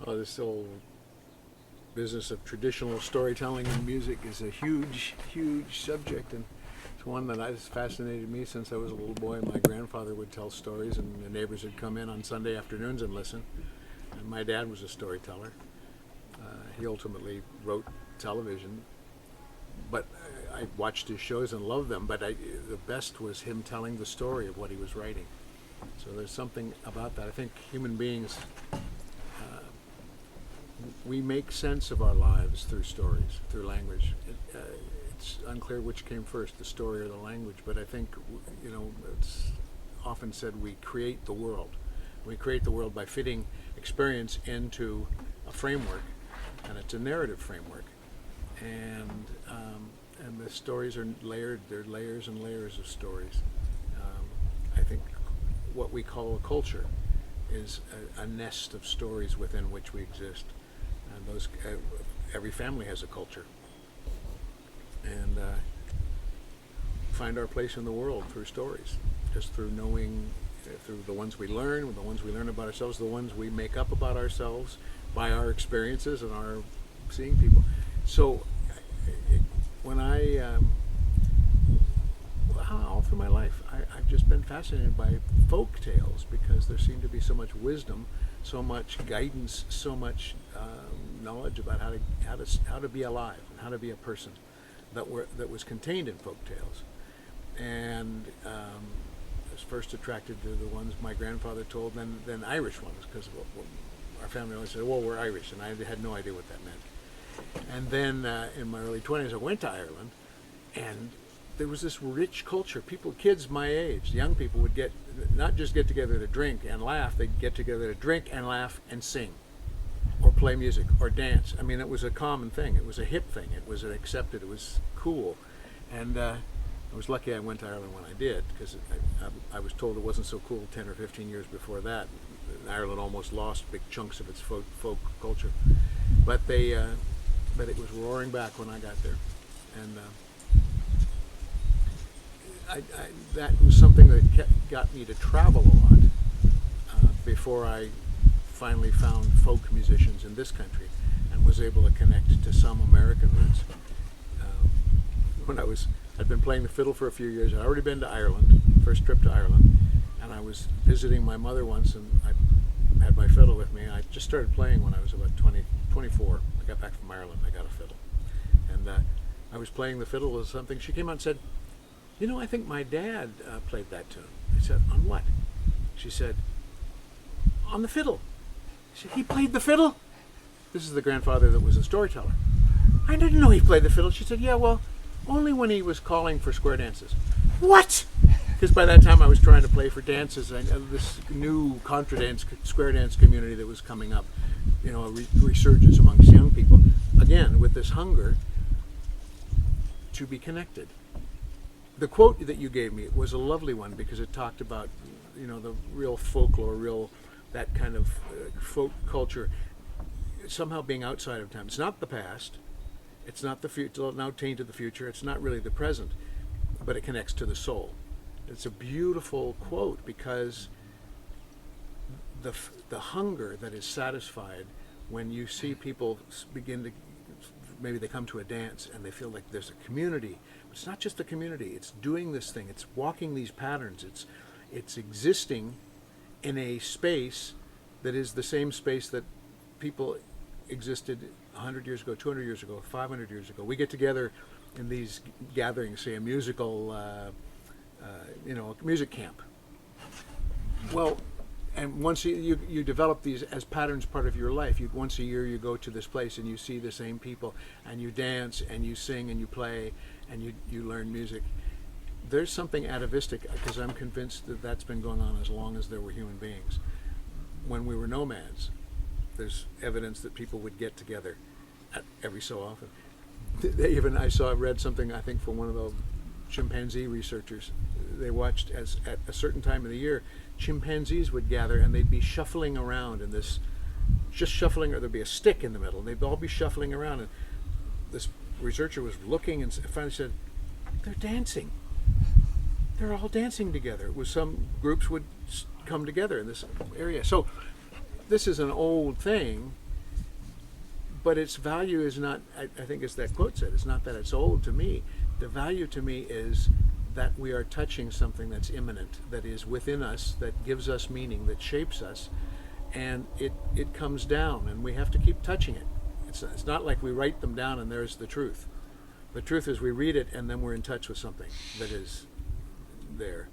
This whole business of traditional storytelling in music is a huge, huge subject, and it's one that has fascinated me since I was a little boy. My grandfather would tell stories, and the neighbors would come in on Sunday afternoons and listen. And my dad was a storyteller. He ultimately wrote television, but I watched his shows and loved them. But the best was him telling the story of what he was writing. So there's something about that. I think human beings, we make sense of our lives through stories, through language. It's unclear which came first, the story or the language, but I think, it's often said we create the world. We create the world by fitting experience into a framework, and it's a narrative framework. And the stories are layered. There are layers and layers of stories. I think what we call a culture is a nest of stories within which we exist. And those, every family has a culture. And find our place in the world through stories, just through knowing, through the ones we learn, the ones we learn about ourselves, the ones we make up about ourselves by our experiences and our seeing people. So when all through my life, I've just been fascinated by folk tales, because there seemed to be so much wisdom, so much guidance, so much knowledge about how to be alive and how to be a person that was contained in folk tales. And I was first attracted to the ones my grandfather told, then Irish ones, because our family always said, "Well, we're Irish," and I had no idea what that meant. And then in my early 20s, I went to Ireland, and there was this rich culture. Kids my age, young people would not just get together to drink and laugh, they'd get together to drink and laugh and sing, or play music, or dance. I mean, it was a common thing. It was a hip thing. It was accepted. It was cool. And I was lucky I went to Ireland when I did, because I was told it wasn't so cool 10 or 15 years before that. Ireland almost lost big chunks of its folk culture. But it was roaring back when I got there. And that was something that got me to travel a lot before I finally found folk musicians in this country and was able to connect to some American roots. When I'd been playing the fiddle for a few years. I'd already been to Ireland, first trip to Ireland, and I was visiting my mother once, and I had my fiddle with me. I just started playing when I was about 24. I got back from Ireland, I got a fiddle. And I was playing the fiddle with something. She came out and said, "I think my dad played that tune." I said, "On what?" She said, "On the fiddle." I said, "He played the fiddle?" This is the grandfather that was a storyteller. "I didn't know he played the fiddle." She said, "Yeah, well, only when he was calling for square dances." What? Because by that time I was trying to play for dances, and this new contra dance, square dance community that was coming up, a resurgence amongst young people, again, with this hunger to be connected. The quote that you gave me was a lovely one, because it talked about, the real folklore, that kind of folk culture somehow being outside of time. It's not the past. It's not the future, now tainted the future. It's not really the present, but it connects to the soul. It's a beautiful quote, because the hunger that is satisfied when you see people begin to, maybe they come to a dance and they feel like there's a community. It's not just a community. It's doing this thing. It's walking these patterns. It's existing in a space that is the same space that people existed 100 years ago, 200 years ago, 500 years ago. We get together in these gatherings, say a musical, music camp. Well, and once you develop these as patterns part of your life. Once a year you go to this place and you see the same people, and you dance and you sing and you play and you learn music. There's something atavistic, because I'm convinced that that's been going on as long as there were human beings. When we were nomads, there's evidence that people would get together every so often. I read something, I think, from one of the chimpanzee researchers. They watched as at a certain time of the year, chimpanzees would gather and they'd be shuffling around in this, just shuffling, or there'd be a stick in the middle, and they'd all be shuffling around. And this researcher was looking and finally said, "They're dancing. They're all dancing together." It was some groups would come together in this area. So this is an old thing, but its value is not, I think as that quote said, it's not that it's old to me. The value to me is that we are touching something that's immanent, that is within us, that gives us meaning, that shapes us, and it comes down, and we have to keep touching it. It's not like we write them down and there's the truth. The truth is we read it and then we're in touch with something that is there.